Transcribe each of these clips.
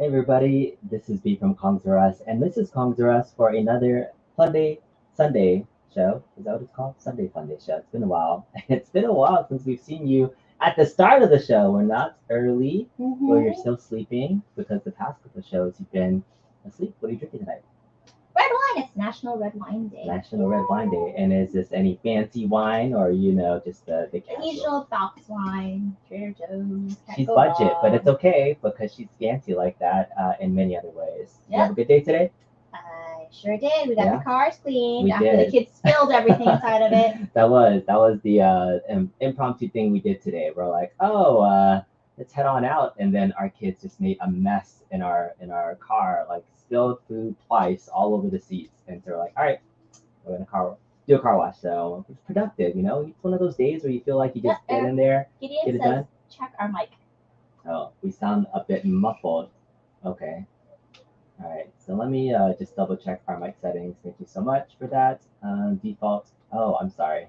Hey everybody, this is B from Kongs R Us, and this is Kongs R Us for another Funday Sunday show. Is that what it's called? Sunday Funday show. It's been a while. It's been a while since we've seen you at the start of the show. We're not early, or you're still sleeping, because the past couple of shows you've been asleep. What are you drinking tonight? Red wine. It's National Red Wine Day. National Red Wine Day. And is this any fancy wine, or just the The casual? usual box wine, Trader Joe's. Can't She's go budget, but wrong. it's okay because she's fancy like that in many other ways. You have Yep. a good day today? I sure did. We got Yeah. the cars cleaned We after did. the kids spilled everything inside of it. That was the impromptu thing we did today. We're like, let's head on out, and then our kids just made a mess in our car, like spilled food twice all over the seats, and so we're like, all right, we're gonna do a car wash. So it's productive, you know. It's one of those days where you feel like you just Yep. get in there, Gideon get it says, done. check our mic. Oh, we sound a bit muffled. Okay. All right, so let me just double check our mic settings. Thank you so much for that. Default. Oh, I'm sorry.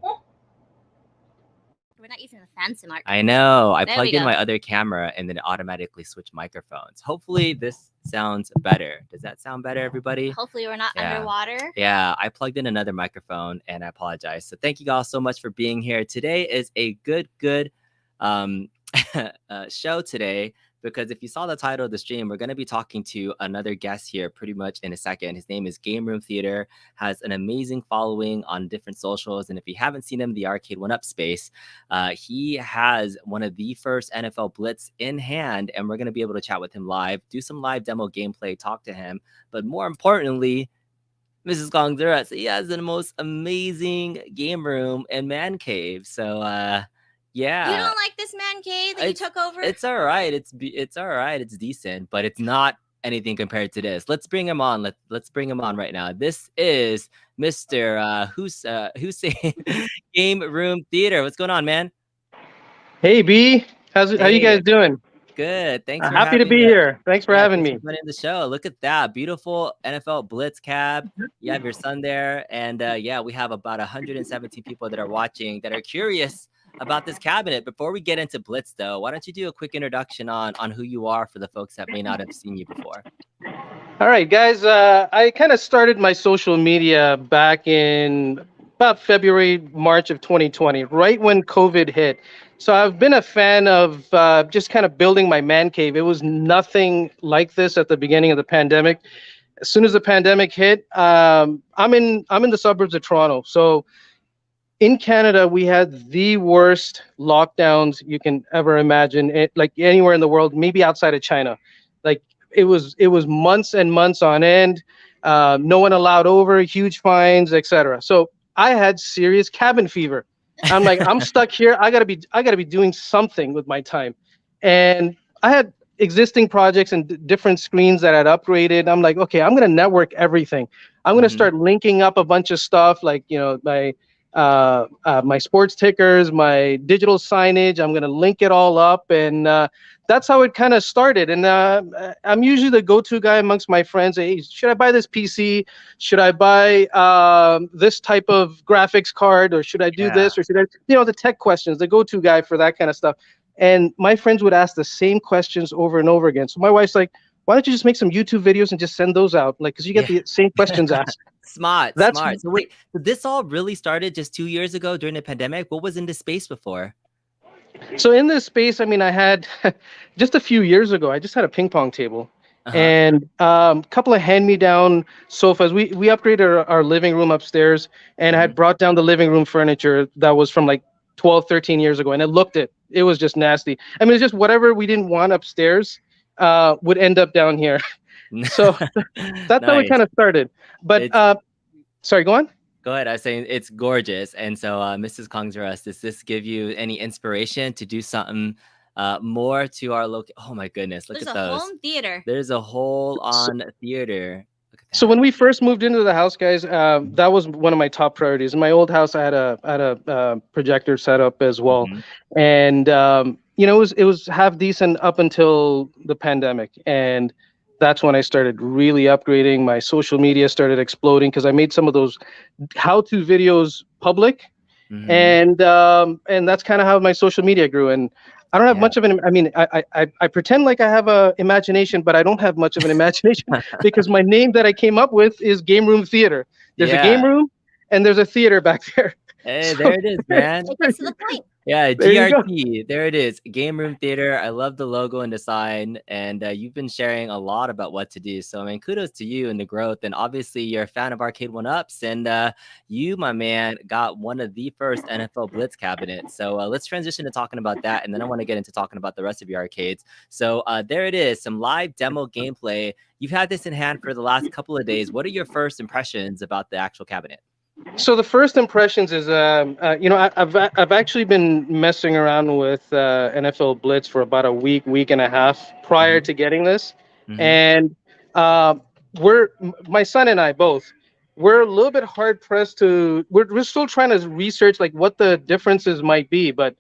We're not using the fancy mark. I know. I There plugged we in go. my other camera and then it automatically switched microphones. Hopefully this sounds better. Does that sound better, everybody? Hopefully we're not Yeah. underwater. Yeah, I plugged in another microphone and I apologize. So thank you all so much for being here. Today is a good show today, because if you saw the title of the stream, we're going to be talking to another guest here pretty much in a second. His name is GameRoomTheater, has an amazing following on different socials. And if you haven't seen him, the Arcade1Up space, he has one of the first NFL Blitz in hand. And we're going to be able to chat with him live, do some live demo gameplay, talk to him. But more importantly, Mrs. Kongs R Us, he has the most amazing game room and man cave. So, yeah. You don't like this man cave that you took over? It's all right. It's all right. It's decent, but it's not anything compared to this. Let's bring him on. Let's bring him on right now. This is Mr. Hussein GameRoomTheater. What's going on, man? Hey B, how you guys doing? Good. Thanks. I'm for happy to having be us. here. Thanks for having Thanks me. for joining the show. Look at that beautiful NFL Blitz cab. You have your son there, and yeah, we have about 117 people that are watching that are curious about this cabinet. Before we get into Blitz, though, why don't you do a quick introduction on who you are for the folks that may not have seen you before? All right, guys. I kind of started my social media back in about February, March of 2020, right when COVID hit. So I've been a fan of just kind of building my man cave. It was nothing like this at the beginning of the pandemic. As soon as the pandemic hit, I'm in the suburbs of Toronto. So in Canada, we had the worst lockdowns you can ever imagine. Like anywhere in the world, maybe outside of China. Like it was months and months on end. No one allowed over, huge fines, etc. So I had serious cabin fever. I'm like, I'm stuck here. I gotta be doing something with my time. And I had existing projects and different screens that I'd upgraded. I'm like, okay, I'm gonna network everything. I'm gonna start linking up a bunch of stuff, like my sports tickers, my digital signage. I'm gonna link it all up, and that's how it kind of started. And I'm usually the go-to guy amongst my friends. Hey, should I buy this PC? Should I buy this type of graphics card, or should I do this, or should I, the tech questions, the go-to guy for that kind of stuff. And my friends would ask the same questions over and over again. So my wife's like, why don't you just make some YouTube videos and just send those out? Like, because you get the same questions asked. Smart. So wait, so this all really started just 2 years ago during the pandemic? What was in this space before? So in this space, I mean, I had just a few years ago, I just had a ping pong table and a couple of hand-me-down sofas. We upgraded our living room upstairs, and I had brought down the living room furniture that was from like 12, 13 years ago, and it was just nasty. I mean, it's just whatever we didn't want upstairs would end up down here. So that's how it kind of started. But sorry, go on. Go ahead. I was saying it's gorgeous. And so, Mrs. Kongs R Us, does this give you any inspiration to do something more to our local? Oh my goodness, look at those. There's a home theater. There's a whole on theater. So when we first moved into the house, guys, that was one of my top priorities. In my old house, I had a projector set up as well, and it was half decent up until the pandemic, and that's when I started really upgrading. My social media started exploding because I made some of those how-to videos public, and that's kind of how my social media grew. And I don't have Yeah. much of an. I mean, I pretend like I have a imagination, but I don't have much of an imagination because my name that I came up with is GameRoomTheater. There's a game Yeah. room and there's a theater back there. Hey, So there it is, man. It gets to the point. Yeah, there you go. GRT. There it is. Game Room Theater. I love the logo and design, and you've been sharing a lot about what to do. So, I mean, kudos to you and the growth. And obviously, you're a fan of Arcade1Ups, and you, my man, got one of the first NFL Blitz cabinets. So let's transition to talking about that, and then I want to get into talking about the rest of your arcades. So there it is, some live demo gameplay. You've had this in hand for the last couple of days. What are your first impressions about the actual cabinet? So the first impressions is, I've actually been messing around with NFL Blitz for about a week and a half prior to getting this, and my son and I both, we're a little bit hard pressed to. We're still trying to research like what the differences might be, but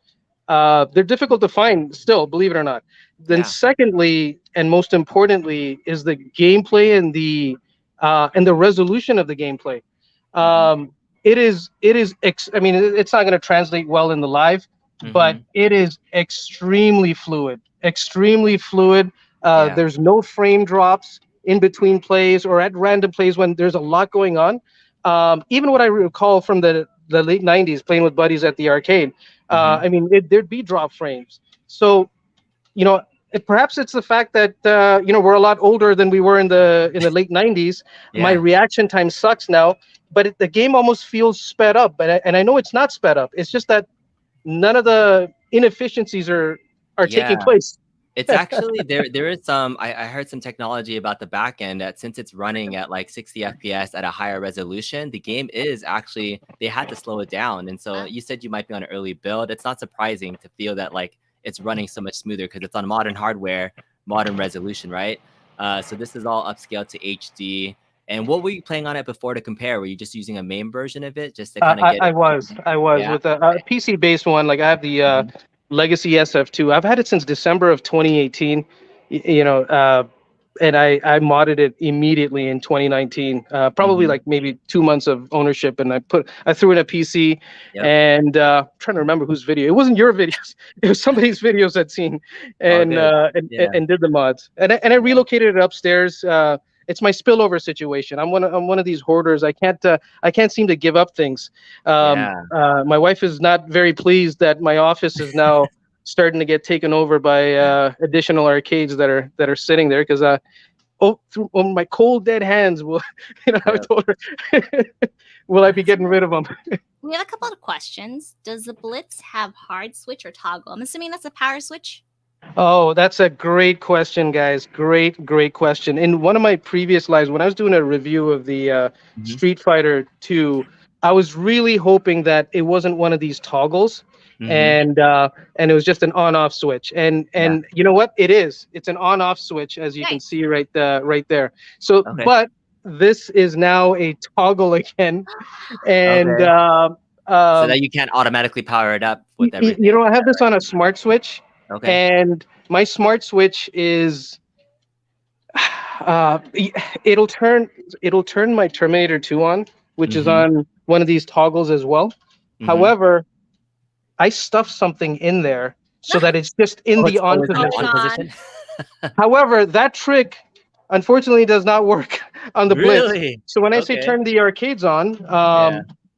they're difficult to find still, believe it or not. Then secondly, and most importantly, is the gameplay and the resolution of the gameplay. I mean, it's not going to translate well in the live, but it is extremely fluid. There's no frame drops in between plays or at random plays when there's a lot going on. Even what I recall from the late 90s playing with buddies at the arcade, I mean, there'd be drop frames. So, perhaps it's the fact that we're a lot older than we were in the late 90s. My reaction time sucks now, but the game almost feels sped up. And I know it's not sped up. It's just that none of the inefficiencies are taking place. It's actually there is some I heard some technology about the back end that since it's running at like 60 FPS at a higher resolution, the game is actually, they had to slow it down. And so you said you might be on an early build. It's not surprising to feel that like it's running so much smoother because it's on modern hardware, modern resolution, right? So this is all upscaled to HD. And what were you playing on it before to compare? Were you just using a MAME version of it just to kind of get I was with a PC based one. Like I have the Legacy SF2. I've had it since December of 2018. And I modded it immediately in 2019. Probably like maybe 2 months of ownership, and I threw in a PC. And I'm trying to remember whose video. It wasn't your videos. It was somebody's videos I'd seen, and did the mods. And I relocated it upstairs. It's my spillover situation. I'm one of these hoarders. I can't seem to give up things. My wife is not very pleased that my office is now starting to get taken over by additional arcades that are sitting there because on my cold dead hands will I told her will I be getting rid of them. We have a couple of questions. Does the Blitz have hard switch or toggle? I'm assuming that's a power switch. Oh, that's a great question, guys. Great question. In one of my previous lives, when I was doing a review of the Street Fighter 2, I was really hoping that it wasn't one of these toggles, and it was just an on-off switch. And you know what? It is. It's an on-off switch, as you can see right there. So, but this is now a toggle again, and so that you can't automatically power it up with everything. I have this on a smart switch. And my smart switch is it'll turn my Terminator 2 on, which is on one of these toggles as well. However, I stuffed something in there so that it's just in the on position. However, that trick unfortunately does not work on the Blitz. So when I say turn the arcades on,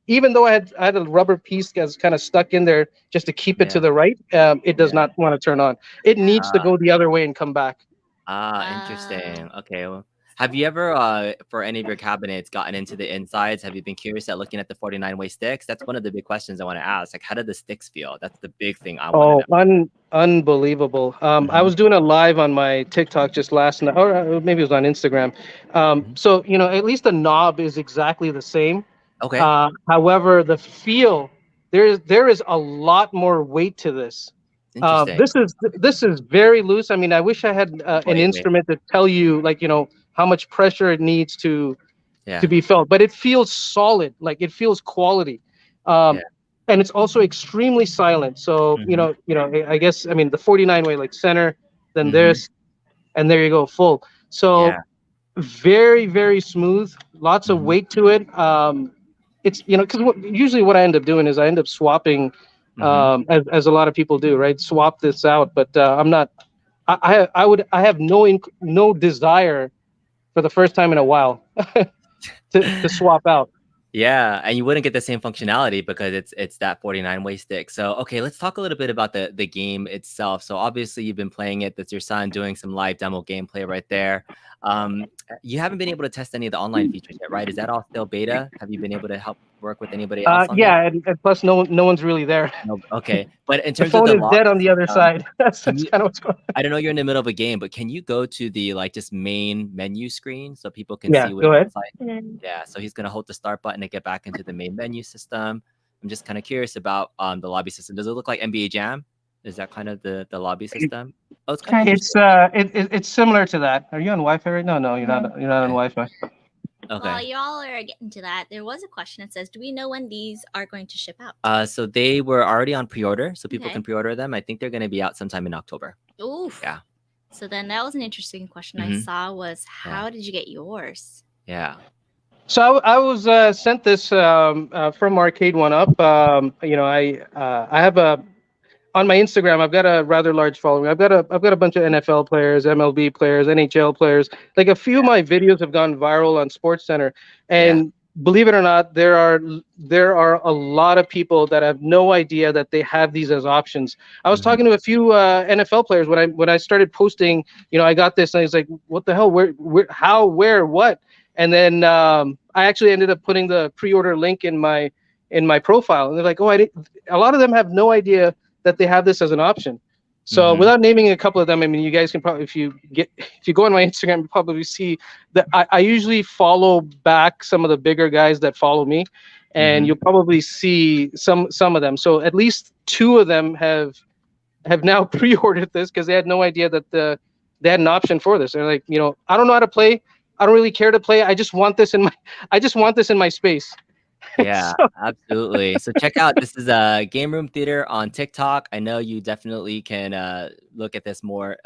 even though I had a rubber piece that's kind of stuck in there just to keep it to the right, it does not want to turn on. It needs to go the other way and come back. Interesting. Okay. Well, have you ever, for any of your cabinets, gotten into the insides? Have you been curious at looking at the 49-way sticks? That's one of the big questions I want to ask. Like, how do the sticks feel? That's the big thing I want to know. Unbelievable. I was doing a live on my TikTok just last night, or maybe it was on Instagram. So, at least the knob is exactly the same. However, the feel, there is a lot more weight to this. This is very loose. I mean, I wish I had an instrument to tell you, like, how much pressure it needs to be felt, but it feels solid, like it feels quality. And it's also extremely silent. So, I guess, I mean, the 49-way, like center, then this, and there you go, full. So very, very smooth, lots of weight to it. It's, because usually what I end up doing is I end up swapping as a lot of people do, right? Swap this out, but I'm not. I have no desire for the first time in a while to swap out. Yeah, and you wouldn't get the same functionality because it's that 49-way stick. So, okay, let's talk a little bit about the game itself. So, obviously, you've been playing it. That's your son doing some live demo gameplay right there. You haven't been able to test any of the online features yet, right? Is that all still beta? Have you been able to help work with anybody else on that? Yeah, and plus no one's really there. No, okay, but in The terms of phone the is lobby dead on the other system, side. That's can kind you- of what's going on. I don't know you're in the middle of a game, but can you go to the just main menu screen so people can Yeah, see what go it ahead. looks like? Yeah, so he's gonna hold the start button to get back into the main menu system. I'm just kind of curious about the lobby system. Does it look like NBA Jam? Is that kind of the lobby system? Oh, it's kind of It's similar to that. Are you on Wi-Fi right now? No, you're not. You're not on Wi-Fi. okay. While y'all are getting to that, there was a question that says, do we know when these are going to ship out? So they were already on pre-order, so people Okay. can pre-order them. I think they're going to be out sometime in October. Oof. Yeah. So then that was an interesting question I Mhm. saw was, how did you get yours? Yeah. So I was sent this from Arcade1Up. I have on my Instagram. I've got a rather large following. I've got a bunch of NFL players, MLB players, NHL players. Like a few of my videos have gone viral on SportsCenter, and believe it or not, there are a lot of people that have no idea that they have these as options. I was talking to a few NFL players when I started posting. I got this, and I was like, "What the hell? Where? How? Where? What?" And then I actually ended up putting the pre-order link in my profile, and they're like, "Oh, I didn't." A lot of them have no idea that they have this as an option. So without naming a couple of them, I mean, you guys can probably, if you go on my Instagram, you probably see that I usually follow back some of the bigger guys that follow me, and you'll probably see some of them. So at least two of them have now pre-ordered this because they had no idea that they had an option for this. They're like, I don't know how to play. I don't really care to play. I just want this in my space. Yeah, absolutely. So check out, this is Game Room Theater on TikTok. I know you definitely can look at this more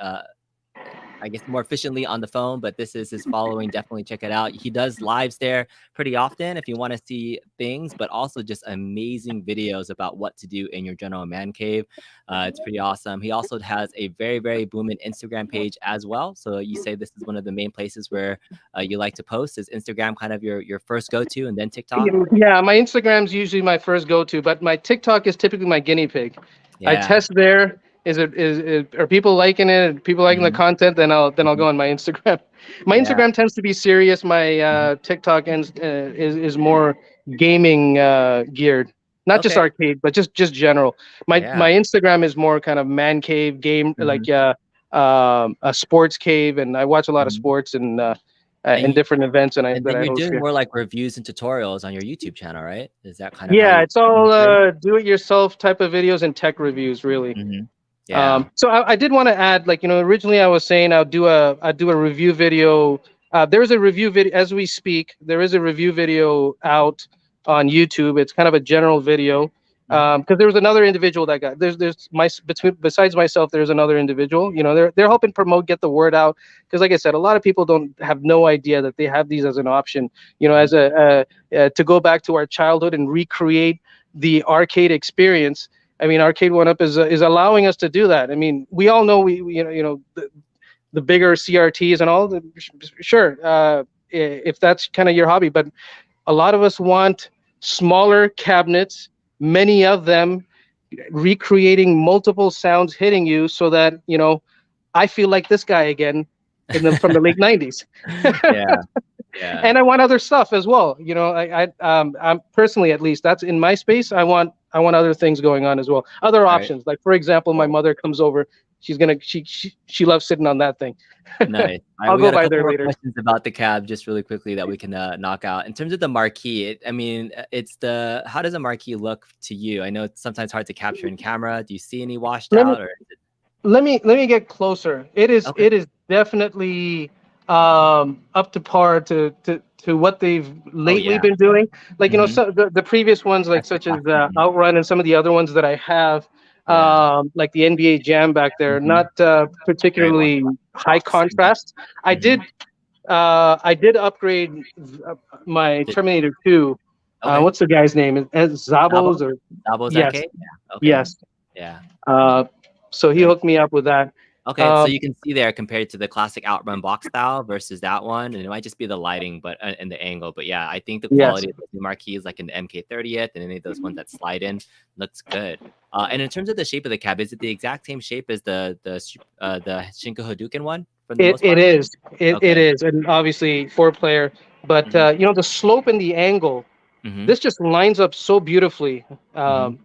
I guess more efficiently on the phone, but this is his following. Definitely check it out. He does lives there pretty often if you want to see things, but also just amazing videos about what to do in your general man cave. It's pretty awesome. He also has a very, very booming Instagram page as well. So you say this is one of the main places where you like to post. Is Instagram kind of your first go-to and then TikTok? Yeah, my Instagram's usually my first go-to, but my TikTok is typically my guinea pig. Yeah. I test there. Are people liking it? Are people liking the content? Then I'll go on my Instagram. My Instagram tends to be serious. My TikTok is more gaming geared, not just arcade, but just general. My Instagram is more kind of man cave game, like a sports cave, and I watch a lot of sports and different events. And then you're doing here. more like reviews and tutorials on your YouTube channel, right? Is that kind of it's all do-it-yourself type of videos and tech reviews, really. Yeah. So I did want to add, originally I was saying I'd do a review video. There's a review video as we speak. There is a review video out on YouTube. It's kind of a general video because there was another individual that got besides myself. There's another individual. They're helping promote, get the word out, because like I said, a lot of people don't have no idea that they have these as an option. As to go back to our childhood and recreate the arcade experience. I mean, Arcade1Up is allowing us to do that. I mean, we all know the bigger CRTs and all. Sure, if that's kind of your hobby, but a lot of us want smaller cabinets, many of them recreating multiple sounds hitting you, so that I feel like this guy again from the late '90s. Yeah. And I want other stuff as well. I'm personally, at least, that's in my space. I want other things going on as well. Other options, like for example, my mother comes over. She loves sitting on that thing. Nice. I'll go by there later. Questions about the cab, just really quickly, that we can knock out. In terms of the marquee, how does a marquee look to you? I know it's sometimes hard to capture in camera. Do you see any washed out? Let me get closer. It is definitely up to par to what they've lately been doing. Like so the previous ones, like such as Outrun and some of the other ones that I have, like the NBA Jam back there, not particularly high contrast. I did upgrade my Terminator 2 Okay. What's the guy's name? Zabos or Zabo's yes, Arcade? Yeah. Okay. yes. Yeah. So he Very hooked me up with that. Okay, so you can see there compared to the classic Outrun box style versus that one, and it might just be the lighting, but and the angle. But yeah, I think the Yes. quality of the marquees, like in the MK30th and any of those ones that slide in, looks good. And in terms of the shape of the cab, is it the exact same shape as the Shinko Hadouken one? For the most part? It is. It Okay. is, and obviously 4-player. But Mhm. you know, the slope and the angle, Mhm. this just lines up so beautifully.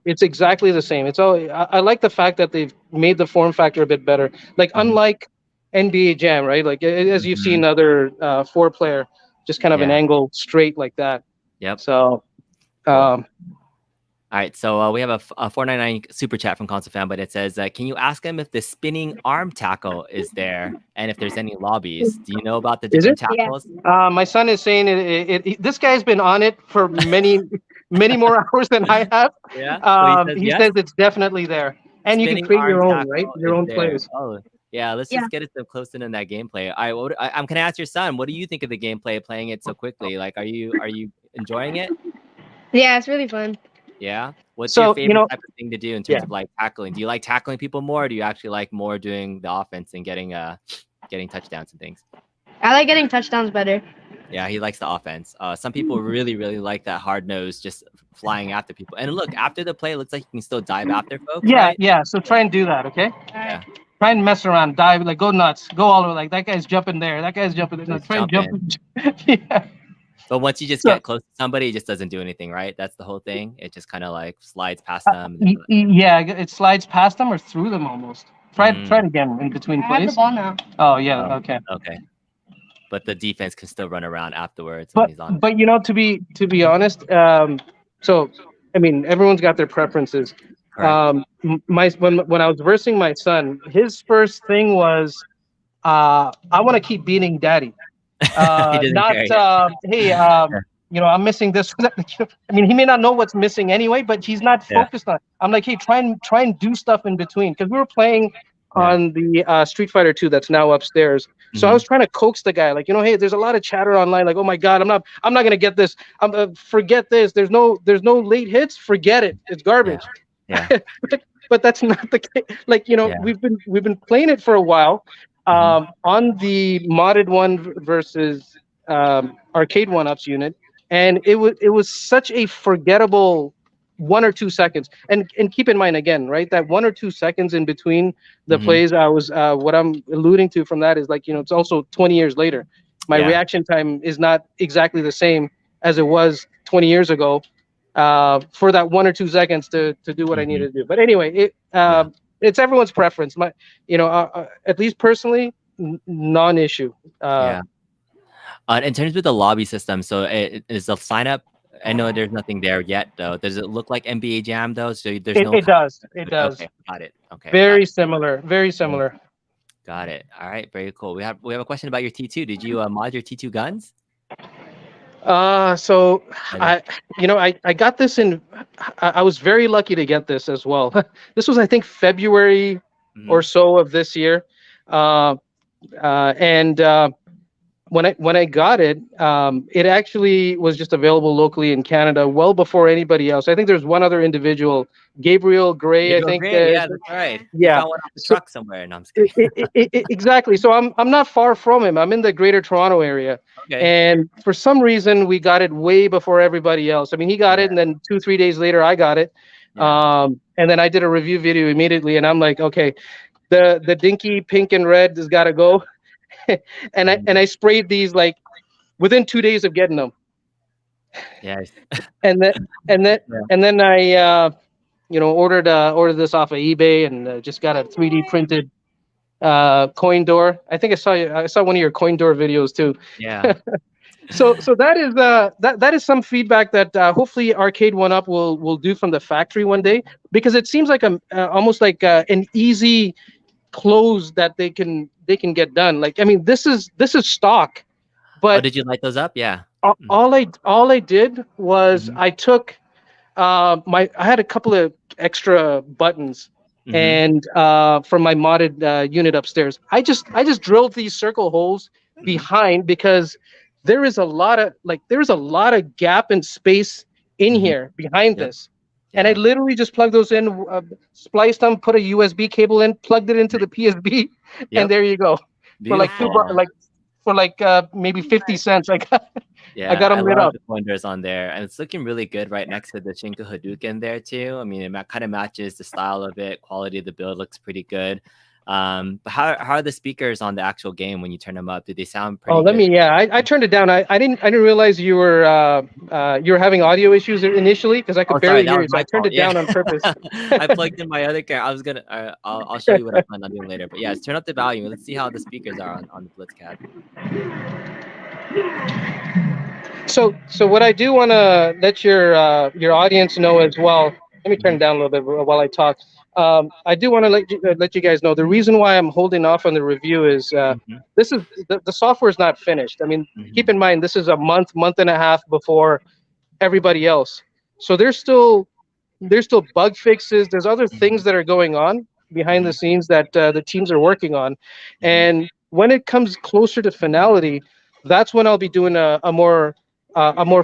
It's exactly the same. It's all. I like the fact that they've made the form factor a bit better. Like unlike NBA Jam, right? Like as you've seen other 4-player, just kind of an Yeah. angle straight like that. Yep. So, Cool. All right, so we have a 499 super chat from Console Fan, but it says, "Can you ask him if the spinning arm tackle is there, and if there's any lobbies? Do you know about the Is different it? Yeah. tackles?" My son is saying this guy's been on it for many more hours than I have. Yeah. So he says He yes. says it's definitely there, and you can Spinning create arm your own, right? tackle Your is own there. plays. Oh, yeah. Let's just get it so close in that gameplay. I'm gonna ask your son. What do you think of the gameplay playing it so quickly? Like, are you enjoying it? Yeah, it's really fun. Yeah. What's So, your you favorite know- type of thing to do in terms of like tackling? Do you like tackling people more, or do you actually like more doing the offense and getting touchdowns and things? I like getting touchdowns better. Yeah, he likes the offense. Some people really, really like that hard nose, just flying after people. And look, after the play, it looks like you can still dive after folks. Yeah, Right? yeah. So try and do that, okay? Yeah. Try and mess around, dive, like go nuts, go all over. Like that guy's jumping there, that guy's jumping there. No, Just try and jump. jump Yeah. But once you just So- get close to somebody, it just doesn't do anything, right? That's the whole thing. It just kind of like slides past them. Yeah, it slides past them or through them almost. Try it again in between I have the plays. ball now. Oh yeah, okay. Okay. But the defense can still run around afterwards when he's on. But you know, to be honest, so I mean, everyone's got their preferences. Correct. When I was versing my son, his first thing was, I want to keep beating daddy. He doesn't Not care. hey, you know, I'm missing this. I mean, he may not know what's missing anyway, but he's not focused on it. I'm like, hey, try and do stuff in between, because we were playing on the Street Fighter 2 that's now upstairs. So I was trying to coax the guy, like, you know, hey, there's a lot of chatter online, like, oh my God, I'm not gonna get this. Forget this. There's no late hits. Forget it. It's garbage. Yeah. But that's not the case. Like, you know, we've been playing it for a while. On the modded one versus Arcade1Up's unit, and it was such a forgettable 1 or 2 seconds. And keep in mind again, right, that 1 or 2 seconds in between the plays, I was what I'm alluding to from that is, like, you know, it's also 20 years later. My reaction time is not exactly the same as it was 20 years ago for that 1 or 2 seconds to do what I needed to do. But anyway, it's everyone's preference. My, you know, at least personally, non-issue. In terms of the lobby system, so is the sign up? I know there's nothing there yet, though. Does it look like NBA Jam though? So there's no. It does. It does. Okay, got it. Okay. Very similar. Very similar. Got it. All right. Very cool. We have a question about your T2. Did you mod your T2 guns? So I got this I was very lucky to get this as well. This was, I think, February or so of this year. When I got it, it actually was just available locally in Canada well before anybody else. I think there's one other individual, Gabriel Gray. I think. Yeah, that's right. Yeah, you found one off the truck somewhere. No, I'm just kidding. Exactly. So I'm not far from him. I'm in the Greater Toronto area, and for some reason we got it way before everybody else. I mean, he got it, and then 2-3 days later I got it, and then I did a review video immediately, and I'm like, okay, the dinky pink and red has got to go. and I sprayed these like within 2 days of getting them. Yes. and then I ordered this off of eBay and just got a 3D printed coin door. I think I saw one of your coin door videos too. Yeah. So that is that is some feedback that hopefully Arcade1Up will do from the factory one day, because it seems like almost like an easy close that they can get done. Like, I mean, this is stock, but did you light those up? Yeah. All I did was I took I had a couple of extra buttons and from my modded unit upstairs. I just drilled these circle holes behind, because there is a lot of gap and space in Mhm. here behind Yep. this. And I Yeah. literally just plugged those in, spliced them, put a USB cable in, plugged it into the PSB, and Yep. there you go. For like Beautiful. maybe 50 cents, I got Yeah, I them lit love up. the pointers on there, and it's looking really good right next to the Shinko Hadouken there too. I mean, it kind of matches the style of it. Quality of the build looks pretty good. But how are the speakers on the actual game when you turn them up? Do they sound Oh, pretty good? I turned it down. I didn't realize you were having audio issues initially because I Oh, could sorry, barely that hear was you. So I my turned fault. it Yeah, down on purpose. I plugged in my other camera. I was gonna. I'll show you what I plan on doing later. But yeah, let's turn up the volume. Let's see how the speakers are on the Blitzcab. So what I do want to let your audience know as well. Let me turn it down a little bit while I talk. I do want to let you guys know the reason why I'm holding off on the review is Mhm. this is the software is not finished. I mean, keep Mhm. in mind this is a month and a half before everybody else. So there's still bug fixes. There's other things that are going on behind the Mhm. scenes that the teams are working on, Mhm. and when it comes closer to finality, that's when I'll be doing a more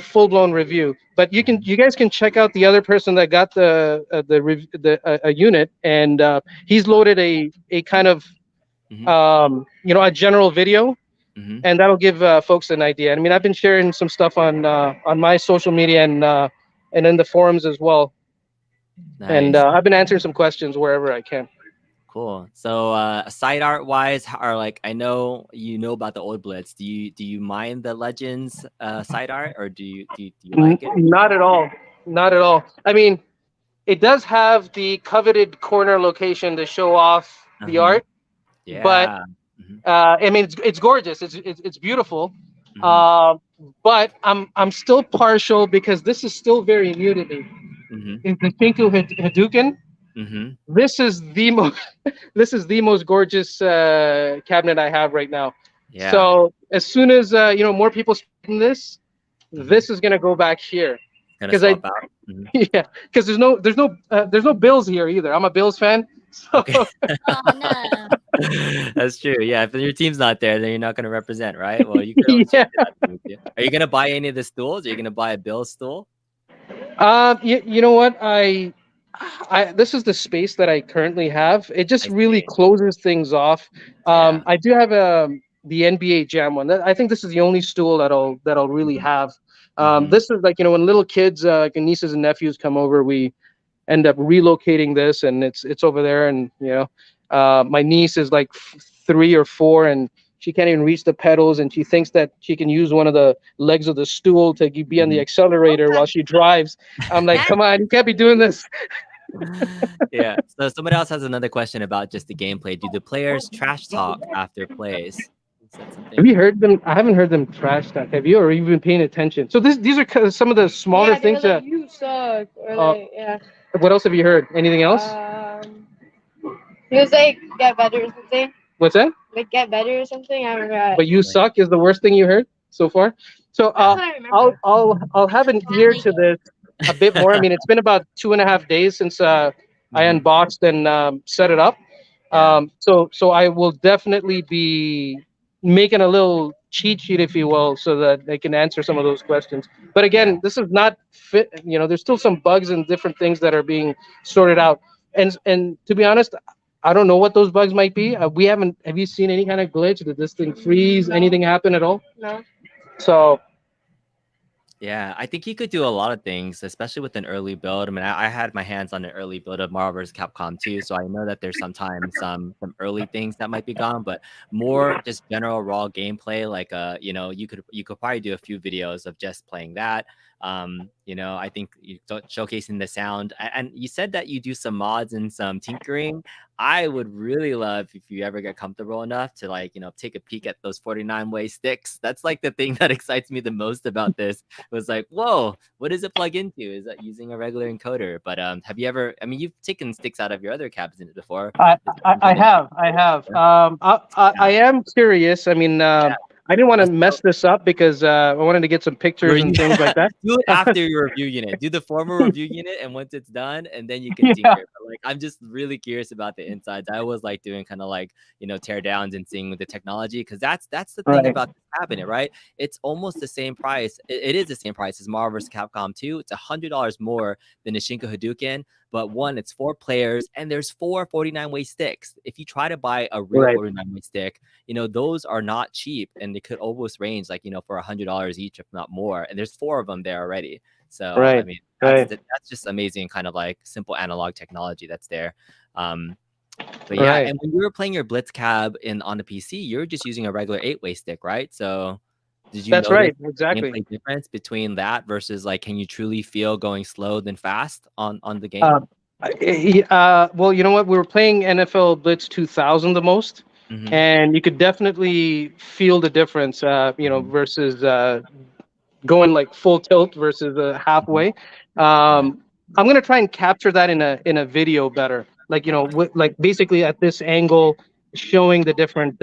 full blown review. But you guys can check out the other person that got a unit, and he's loaded a kind of Mhm. a general video, Mhm. and that'll give folks an idea. I mean, I've been sharing some stuff on my social media and in the forums as well. And Nice. I've been answering some questions wherever I can. Cool. So side art wise, are like I know you know about the old Blitz. Do you mind the Legends side art, or do you like it? Not at all. Not at all. I mean, it does have the coveted corner location to show off the Uh-huh. art, but Yeah. Mhm. I mean, it's gorgeous. It's beautiful. Mhm. Uh, but I'm still partial because this is still very new to me. Mhm. Is the Shinku Hadouken? Mhm. This is the most this is the most gorgeous cabinet I have right now. Yeah. So as soon as more people spin this, Mhm. this is gonna go back here Gonna because I swap out. Mhm. yeah, because there's no Bills here either. I'm a Bills fan, so Okay. Oh no. That's true. Yeah, if your team's not there, then you're not gonna represent, right? Well, you could always yeah. check it out with you. Are you gonna buy any of the stools? Are you gonna buy a Bill stool? You know what? This is the space that I currently have. It just I really see. closes things off. Yeah. I do have the NBA Jam one. I think this is the only stool that'll really Mhm. have. Mhm. This is like when little kids, like nieces and nephews come over, we end up relocating this, and it's over there. And my niece is like 3 or 4, and she can't even reach the pedals, and she thinks that she can use one of the legs of the stool to be on the Mhm. accelerator while she drives. I'm like, come on, you can't be doing this. Yeah. So someone else has another question about just the gameplay. Do the players trash talk after plays? Is that Have something? you heard them? I haven't heard them trash talk. Have you, or even been paying attention? So these are some of the smaller Yeah, they were things like, that. you suck. Or Uh, yeah. what else have you heard? Anything else? He was like, get better or something. What's that? Like, get better or something. I remember. But you suck is the worst thing you heard so far. So That's what I remember. I'll have an ear to this a bit more. I mean, it's been about 2.5 days since I Mhm. unboxed and set it up. Yeah. So I will definitely be making a little cheat sheet, if you will, so that they can answer some of those questions. But Yeah. again, this is not fit. There's still some bugs and different things that are being sorted out. And to be honest, I don't know what those bugs might be. We haven't. Have you seen any kind of glitch? Did this thing freeze? No. Anything happen at all? No. So Yeah, I think you could do a lot of things, especially with an early build. I mean, I had my hands on an early build of Marvel vs. Capcom 2, so I know that there's sometimes some early things that might be gone, but more just general raw gameplay. Like, you could probably do a few videos of just playing that. I think showcasing the sound, and you said that you do some mods and some tinkering. I would really love if you ever get comfortable enough to take a peek at those 49-way sticks. That's like the thing that excites me the most about this. It was like, whoa, what does it plug into? Is that using a regular encoder? But have you ever? I mean, you've taken sticks out of your other cabinets before. I have. I am curious. I mean, I didn't want to Let's mess this up because I wanted to get some pictures and things like that. do it after your review unit. Do the formal review unit, and once it's done, and then you can Yeah. tinker. But like, I'm just really curious about the insides. I always like doing kind of like tear downs and seeing with the technology, because that's the thing Right. about this cabinet, right? It's almost the same price. It is the same price as Marvel vs. Capcom 2. It's $100 more than the Shinko Hadouken, but one, it's 4 players, and there's 4 49-way sticks. If you try to buy a real 49-way stick, those are not cheap, and they could almost range like, for $100 each, if not more. And there's 4 of them there already. So, I mean, that's just amazing kind of like simple analog technology that's there. But yeah, and when you were playing your Blitz cab on the PC, you're just using a regular 8-way stick, right? So did you That's notice right, exactly. gameplay difference between that versus like, can you truly feel going slow than fast on the game? Well, you know what? We were playing NFL Blitz 2000 the most, and you could definitely feel the difference, versus going like full tilt versus halfway. I'm gonna try and capture that in a video better, like like basically at this angle, showing the different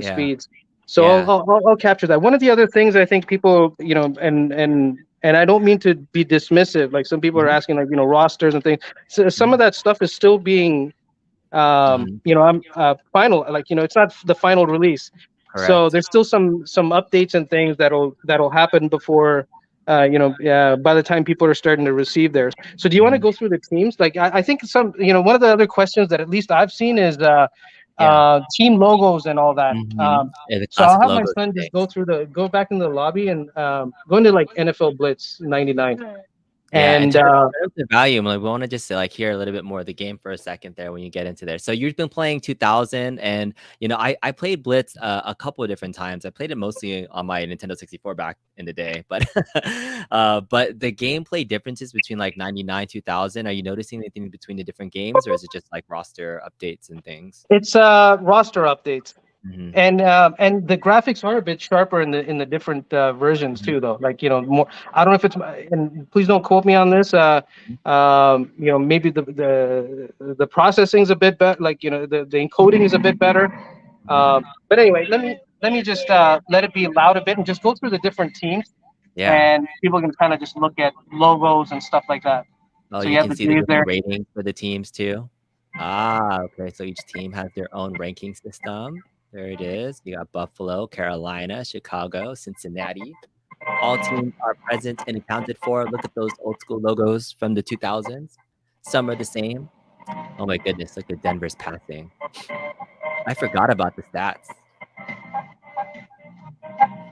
speeds. So I'll capture that. One of the other things I think people, and I don't mean to be dismissive, like some people are asking, like, rosters and things. So some of that stuff is still being, I'm final, like, it's not the final release. Correct. So there's still some updates and things that'll happen before, by the time people are starting to receive theirs. So do you want to go through the teams? Like I think one of the other questions that at least I've seen is team logos and all that. So I'll have my son just go back in the lobby and go into like NFL Blitz 99. Yeah, and the volume, like we want to just like hear a little bit more of the game for a second there when you get into there. So you've been playing 2000, and I played Blitz a couple of different times. I played it mostly on my Nintendo 64 back in the day, but but the gameplay differences between like 99, 2000, are you noticing anything between the different games, or is it just like roster updates and things? It's roster updates. And the graphics are a bit sharper in the different versions too, though. Like more. I don't know if it's, and please don't quote me on this. Maybe the processing's a bit better. Like the encoding is a bit better. But anyway, let me just let it be loud a bit and just go through the different teams. Yeah. And people can kind of just look at logos and stuff like that. Oh, so you can see the different ratings for the teams too. Okay. So each team has their own ranking system. There it is. You got Buffalo, Carolina, Chicago, Cincinnati. All teams are present and accounted for. Look at those old school logos from the 2000s. Some are the same. Oh my goodness, look at Denver's passing. I forgot about the stats.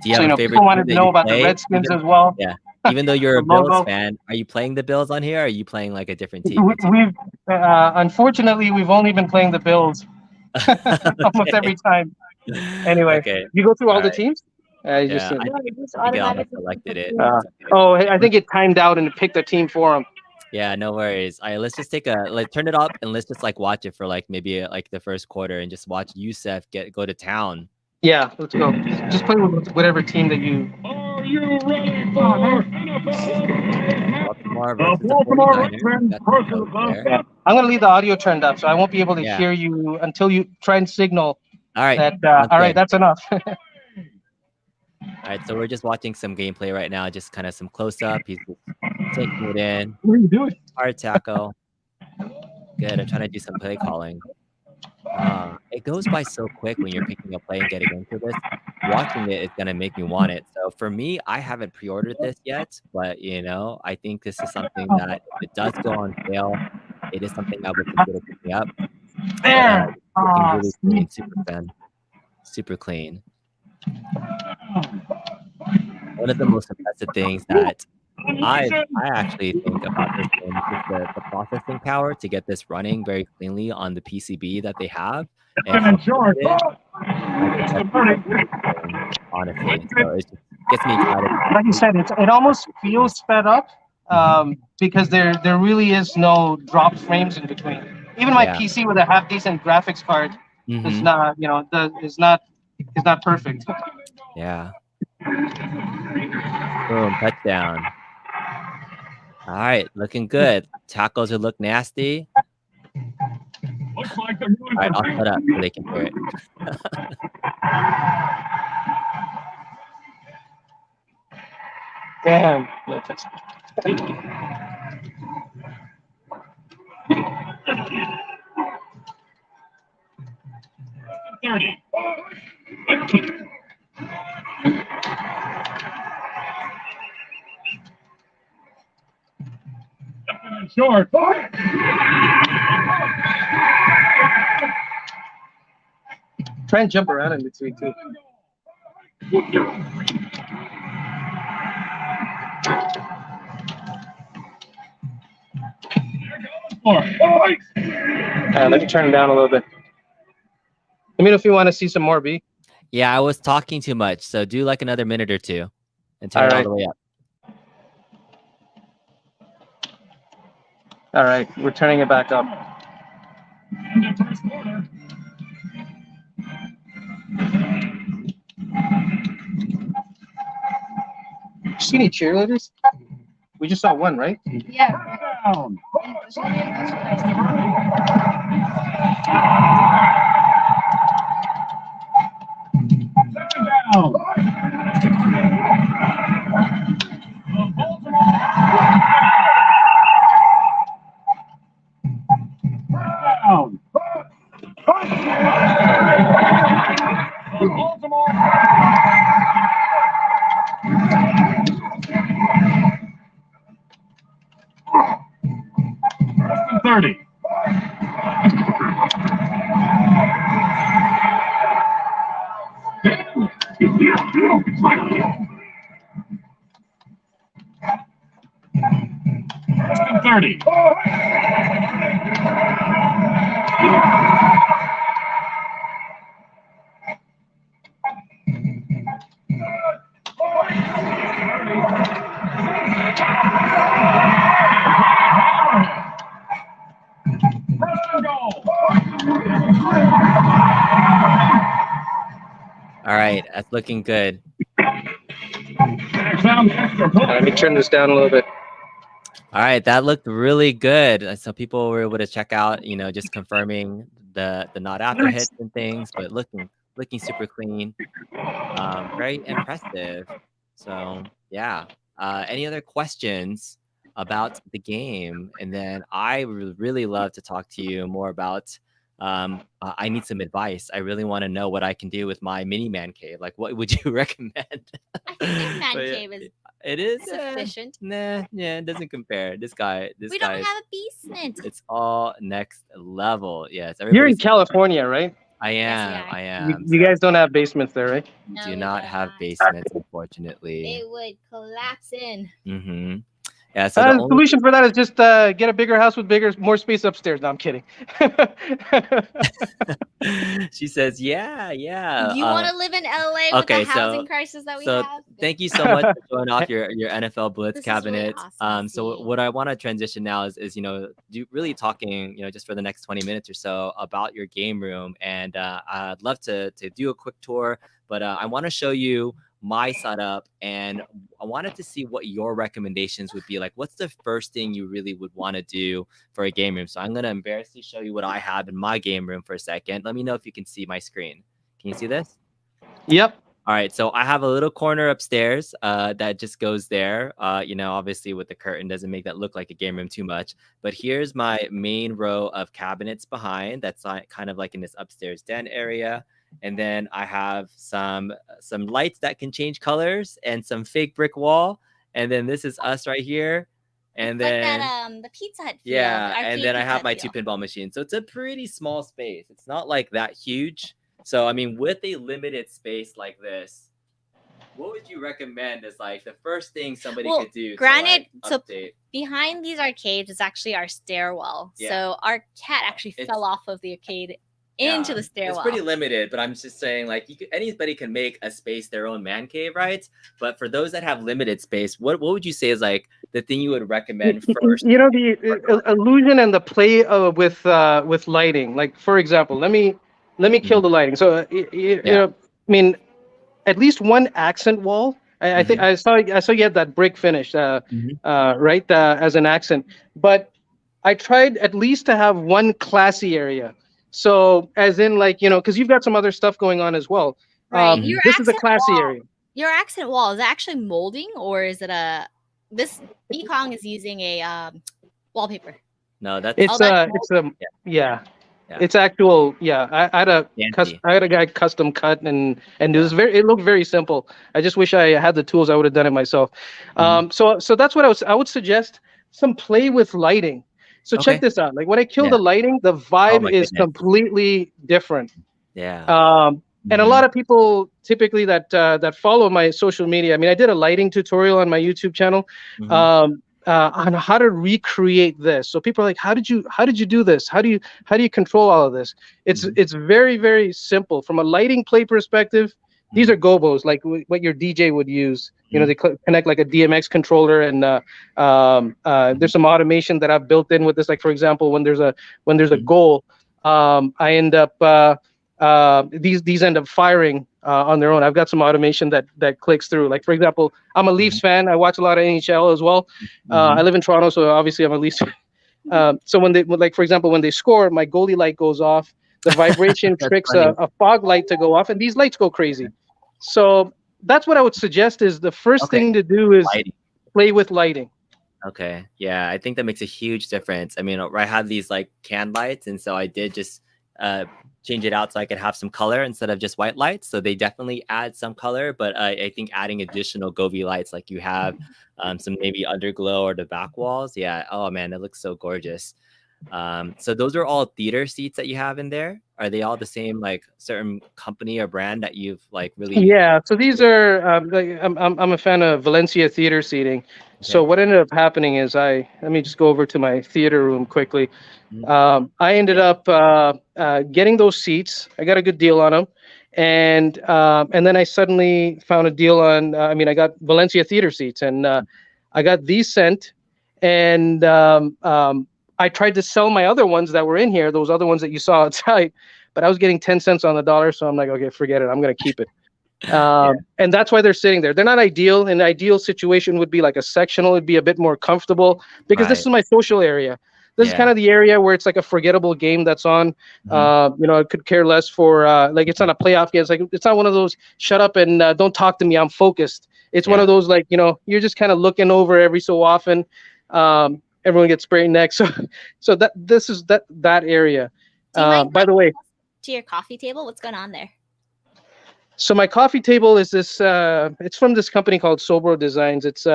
Do you have a favorite people wanted to know about the Redskins as well. Yeah. Even though you're a Bills fan, are you playing the Bills on here, or are you playing like a different team? We've unfortunately we've only been playing the Bills almost every time. Anyway, you go through all the teams. I selected it. I think it timed out and it picked a team for them. Yeah, no worries. All right, let's just turn it up and let's just like watch it for like maybe like the first quarter and just watch Youssef go to town. Yeah, let's go. Just play with whatever team that you. Are you ready for Baltimore versus the 49ers? I'm gonna leave the audio turned up, so I won't be able to hear you until you try and signal. All right. That all right, that's enough. All right, so we're just watching some gameplay right now, just kind of some close up. He's taking it in. What are you doing? Hard tackle. Good. I'm trying to do some play calling. It goes by so quick when you're picking a play and getting into this. Watching it is gonna make me want it. So for me, I haven't pre-ordered this yet, but I think this is something that if it does go on sale, it is something I would consider picking up. Really clean, super clean. One of the most impressive things that I actually think about this game is the processing power to get this running very cleanly on the PCB that they have. And honestly, so it just gets me excited. Like you said, it almost feels sped up because there really is no drop frames in between. Even my PC with a half decent graphics card is not, is not perfect. Yeah. Boom, touchdown. All right, looking good. Tackles would look nasty. Looks like they're All right, I'll shut up so they can hear it. Damn. short. Try and jump around in between too. Let me turn it down a little bit. Let me know if you want to see some more, B. Yeah, I was talking too much, so do like another minute or two and turn All it all right. the way up. All right, we're turning it back up. See any cheerleaders? We just saw one, right? Yeah. Down. Down. Down. Baltimore. 30. First and 30. First and goal. All right, that's looking good. Sound extra point. Let me turn this down a little bit. All right, that looked really good. So people were able to check out, you know, just confirming the not after hits and things, but looking super clean. Very impressive. So yeah. Any other questions about the game? And then I would really love to talk to you more about. I need some advice. I really want to know what I can do with my mini man cave. Like, what would you recommend? I think your man But yeah, cave is it is sufficient. Nah, yeah, it doesn't compare. This guy, We don't have a basement. it's all next level. Yes, You're everybody. in California, right? I Yes, am. we are. I You, am. you guys don't have basements there, right? No, do we not do have not. basements, unfortunately. They would collapse in. Mm-hmm. Yeah. So The the only solution for that is just get a bigger house with more space upstairs. No, I'm kidding. she says, yeah. You want to live in LA with okay, the housing crisis that we so have? thank you so much for showing off your NFL Blitz This is really cabinet. awesome to So see. what I want to transition now is really talking, just for the next 20 minutes or so about your game room, and I'd love to do a quick tour, but I want to show you my setup, and I wanted to see what your recommendations would be. Like, what's the first thing you really would want to do for a game room? So I'm going to embarrassingly show you what I have in my game room for a second. Let me know if you can see my screen. Can you see this? Yep. All right, so I have a little corner upstairs that just goes there. Obviously with the curtain doesn't make that look like a game room too much. But here's my main row of cabinets behind. That's kind of like in this upstairs den area. And then I have some lights that can change colors and some fake brick wall. And then this is us right here. And It's then like that, the Pizza Hut feel, yeah, the and arcade then I Pizza have Hut my feel. 2 pinball machines. So it's a pretty small space. It's not like that huge. So I mean, with a limited space like this, what would you recommend as like the first thing somebody could do granted, to like, update? Behind these arcades is actually our stairwell. Yeah. So our cat actually fell off of the arcade into the stairwell. It's pretty limited, but I'm just saying, like, anybody can make a space their own man cave, right? But for those that have limited space, what would you say is like the thing you would recommend first? The illusion and the play with lighting. Like, for example, let me kill the lighting. So I mean, at least one accent wall. I think I saw you had that brick finish, right, as an accent. But I tried at least to have one classy area. So as in, like, because you've got some other stuff going on as well. Right. This is a classy area. Your accent wall, is it actually molding, or is it this Kong is using a wallpaper? No, that's it's actual. Yeah, I had a guy custom cut and it looked very simple. I just wish I had the tools. I would have done it myself. So that's what I would suggest. some play with lighting. So Okay. check this out. Like when I kill Yeah. the lighting, the vibe my is goodness. completely different. Yeah. And a lot of people typically that follow my social media. I mean, I did a lighting tutorial on my YouTube channel on how to recreate this. So people are like, how did you do this? How do you control all of this? It's very, very simple from a lighting play perspective. These are gobos, like what your DJ would use. You know, they connect like a DMX controller, and there's some automation that I've built in with this. Like for example, when there's a goal, I end up these end up firing on their own. I've got some automation that clicks through. Like for example, I'm a Leafs fan. I watch a lot of NHL as well. I live in Toronto, so obviously I'm a Leafs fan. So like for example, when they score, my goalie light goes off. The vibration tricks a fog light to go off, and these lights go crazy. So that's what I would suggest is the first thing to do is play with lighting. Okay. Yeah, I think that makes a huge difference. I mean, I had these like can lights, and so I did just change it out so I could have some color instead of just white lights. So they definitely add some color, but I think adding additional Govi lights like you have, some maybe underglow or the back walls. Yeah. Oh man, it looks so gorgeous. So those are all theater seats that you have in there. Are they all the same, like certain company or brand that you've like really? Yeah. So these are I'm a fan of Valencia theater seating. So what ended up happening is let me just go over to my theater room quickly. I ended up getting those seats. I got a good deal on them, and then I suddenly found a deal on. I got Valencia theater seats, and I got these sent, and I tried to sell my other ones that were in here, those other ones that you saw outside, but I was getting 10 cents on the dollar, so I'm like, okay, forget it. I'm gonna keep it. And that's why they're sitting there. They're not ideal. An ideal situation would be like a sectional. It'd be a bit more comfortable because this is my social area. This is kind of the area where it's like a forgettable game that's on. I could care less for like it's not a playoff game. It's not one of those shut up and don't talk to me. I'm focused. It's one of those like you're just kind of looking over every so often. Everyone gets sprayed next. So this is that area. By the way, to your coffee table, what's going on there? So my coffee table is this. It's from this company called Sobro Designs. It's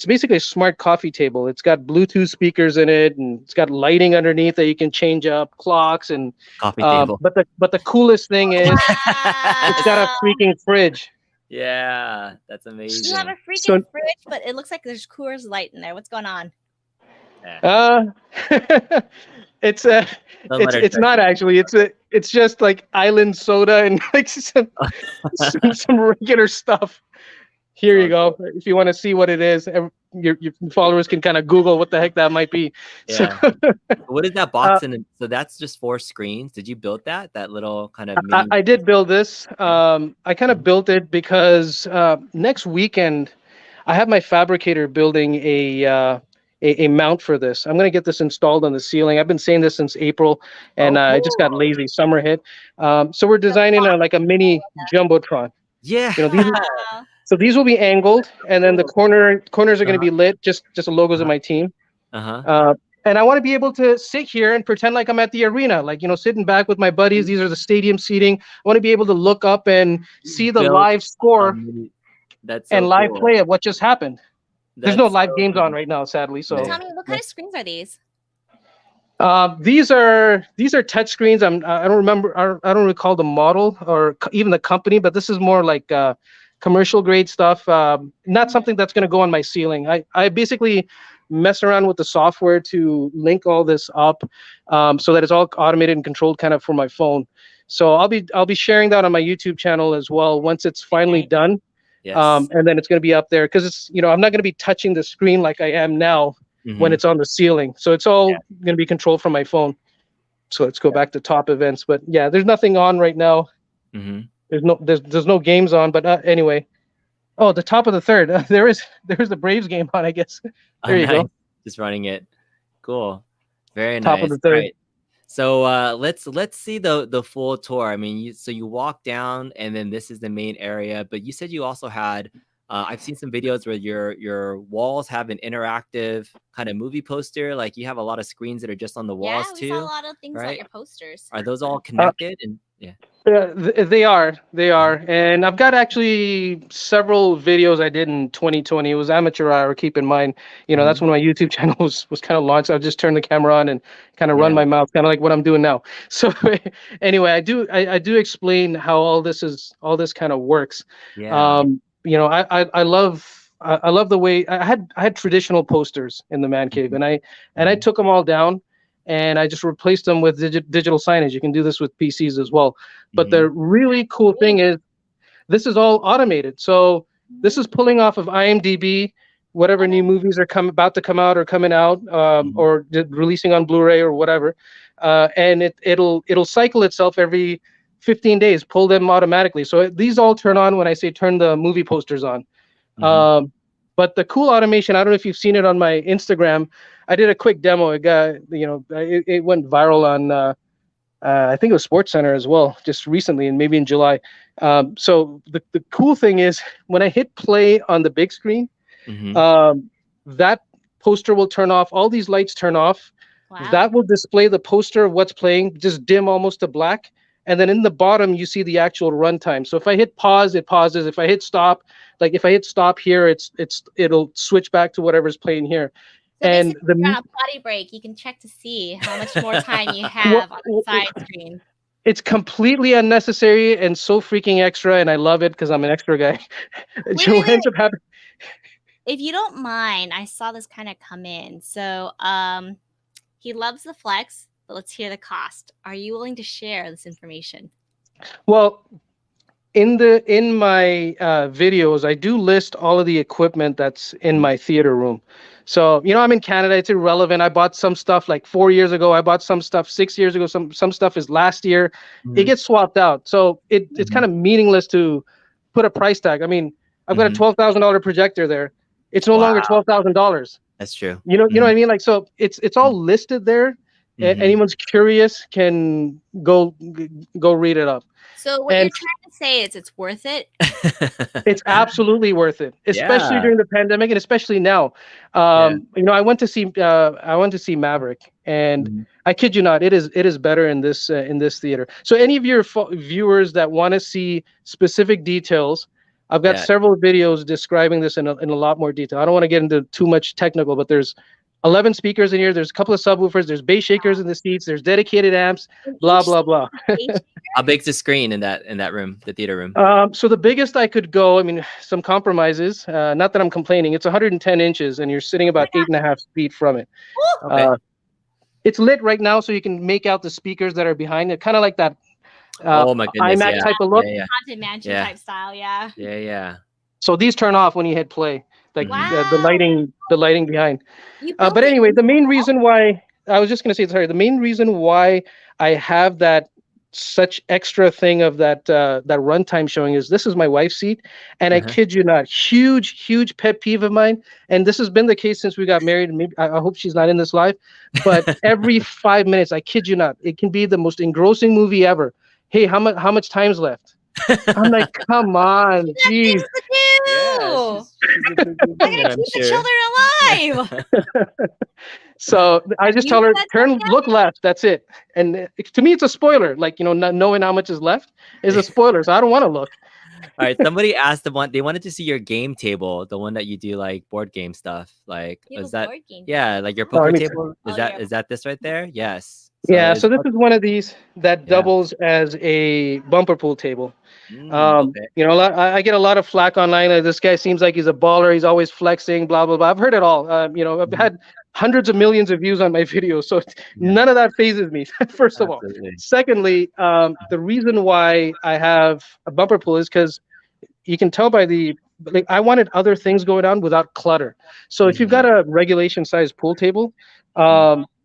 basically a smart coffee table. It's got Bluetooth speakers in it, and it's got lighting underneath that you can change up, clocks, and coffee table. But the coolest thing is it's got a freaking fridge. Yeah, that's amazing. You have a freaking fridge, but it looks like there's Coors Light in there. What's going on? It's not actually. It's just like island soda and like some regular stuff. Here you go. If you want to see what it is, your followers can kind of Google what the heck that might be. Yeah. What is that box in? So that's just 4 screens. Did you build that little kind of? I did build this. I kind of built it because next weekend I have my fabricator building a mount for this. I'm going to get this installed on the ceiling. I've been saying this since April, and I just got lazy. Summer hit. So we're designing a mini jumbotron. Yeah. So these will be angled, and then the corners are going to be lit. Just the logos of my team. And I want to be able to sit here and pretend like I'm at the arena, like sitting back with my buddies. These are the stadium seating. I want to be able to look up and see the live score and live play of what just happened. There's no live games on right now, sadly. So tell me, what kind of screens are these? These are touch screens. I don't remember. I don't recall the model or even the company, but this is more like commercial grade stuff. Not something that's going to go on my ceiling. I basically mess around with the software to link all this up so that it's all automated and controlled kind of for my phone. So I'll be sharing that on my YouTube channel as well once it's finally done. Yes. And then it's going to be up there because it's I'm not going to be touching the screen like I am now when it's on the ceiling. So it's all going to be controlled from my phone. So let's go back to top events. But yeah, there's nothing on right now. There's no games on. But anyway, the top of the third. There's the Braves game on, I guess. There you go. Just running it. Cool. Very nice. Top of the third. Right. So let's see the full tour. I mean, you walk down, and then this is the main area. But you said you also had. I've seen some videos where your walls have an interactive kind of movie poster. Like you have a lot of screens that are just on the walls too. Yeah, we saw a lot of things right? on your posters. Are those all connected? And They are, and I've got actually several videos I did in 2020. It was amateur hour. Keep in mind, that's when my YouTube channel was kind of launched. I would just turn the camera on and kind of run my mouth, kind of like what I'm doing now. So anyway, I do explain how all this kind of works. Yeah. I love the way I had traditional posters in the man cave, and I took them all down. And I just replaced them with digital signage. You can do this with PCs as well. But the really cool thing is this is all automated. So this is pulling off of IMDb, whatever new movies are about to come out or coming out, or releasing on Blu-ray or whatever. And it'll cycle itself every 15 days, pull them automatically. So these all turn on when I say turn the movie posters on. But the cool automation, I don't know if you've seen it on my Instagram. I did a quick demo. It got, it went viral on, I think it was SportsCenter as well, just recently, and maybe in July. So the cool thing is when I hit play on the big screen, that poster will turn off. All these lights turn off. Wow. That will display the poster of what's playing, just dim almost to black. And then in the bottom, you see the actual runtime. So if I hit pause, it pauses. If I hit stop, like if I hit stop here, it'll switch back to whatever's playing here. So And basically, on a potty break, you can check to see how much more time you have on the side screen. It's completely unnecessary and so freaking extra, and I love it because I'm an extra guy. If you don't mind, I saw this kind of come in. So he loves the flex, but let's hear the cost. Are you willing to share this information? Well, in my videos, I do list all of the equipment that's in my theater room. So, I'm in Canada. It's irrelevant. I bought some stuff like 4 years ago. I bought some stuff 6 years ago. Some stuff is last year. It gets swapped out. So it's kind of meaningless to put a price tag. I mean, I've got a $12,000 projector there. It's no longer $12,000. That's true. You know what I mean? Like, so it's all listed there. Anyone's curious can go read it up. So what you're trying to say is it's worth it? It's absolutely worth it, especially during the pandemic and especially now. I went to see Maverick, and I kid you not, it is better in this theater. So any of your viewers that want to see specific details, I've got several videos describing this in a lot more detail. I don't want to get into too much technical, but there's 11 speakers in here. There's a couple of subwoofers. There's bass shakers in the seats. There's dedicated amps. Blah blah blah. How big's the screen in that room, the theater room? So the biggest I could go. I mean, some compromises. Not that I'm complaining. It's 110 inches, and you're sitting about 8.5 feet from it. Okay. It's lit right now, so you can make out the speakers that are behind it, kind of like that. Oh my goodness! IMAX type of look. Haunted Mansion type style. Yeah. Yeah. So these turn off when you hit play. Like the lighting behind. But anyway, the main reason why the main reason why I have that such extra thing of that runtime showing is this is my wife's seat, and I kid you not, huge pet peeve of mine, and this has been the case since we got married. And maybe I hope she's not in this live, but every 5 minutes, I kid you not, it can be the most engrossing movie ever. Hey, how much time's left? I'm like, come on, jeez. I gotta keep the children alive. So I just tell her, look left. That's it. And to me, it's a spoiler. Like, not knowing how much is left is a spoiler. So I don't want to look. All right. Somebody asked they wanted to see your game table, the one that you do like board game stuff. Like, is that like your poker table? Is that this right there? Yes. So this is one of these that doubles as a bumper pool table. I get a lot of flack online. Like, this guy seems like he's a baller. He's always flexing, blah, blah, blah. I've heard it all. I've had hundreds of millions of views on my videos. So none of that phases me, first of all. Secondly, the reason why I have a bumper pool is because you can tell by I wanted other things going on without clutter. So if you've got a regulation size pool table,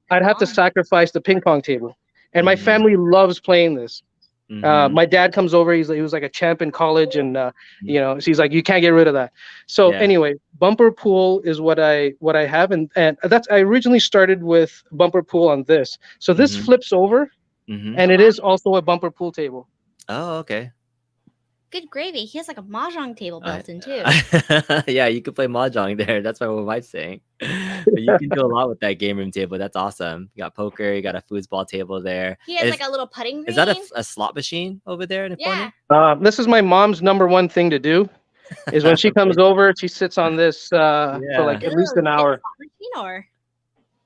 I'd have to sacrifice the ping pong table. And my family loves playing this. My dad comes over. He was like a champ in college, and so he's like, you can't get rid of that. So anyway, bumper pool is what I have, and I originally started with bumper pool on this. So this flips over, and it is also a bumper pool table. Oh, okay. Good gravy. He has like a mahjong table built in too. Yeah, you could play mahjong there. That's what my wife's saying. But you can do a lot with that game room table. That's awesome. You got poker. You got a foosball table there. He has like a little putting green. Is that a slot machine over there in the corner? This is my mom's #1 thing to do. Is when she comes over, she sits on this for like at least an hour.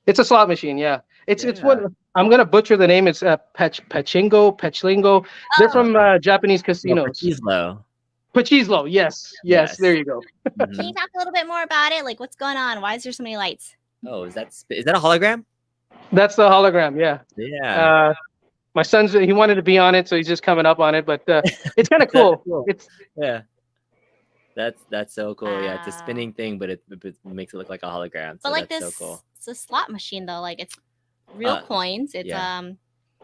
It's a slot machine, yeah. It's what I'm gonna butcher the name. It's Pachinko. They're from Japanese casinos. Pachislo, yes. There you go. Can you talk a little bit more about it? Like, what's going on? Why is there so many lights? Oh, is that a hologram? That's the hologram, yeah. Yeah. My son's he wanted to be on it, so he's just coming up on it. But it's kind of cool. It's That's so cool. Yeah, it's a spinning thing, but it makes it look like a hologram. But So like that's this, so cool. it's a slot machine though. Like it's real coins. It's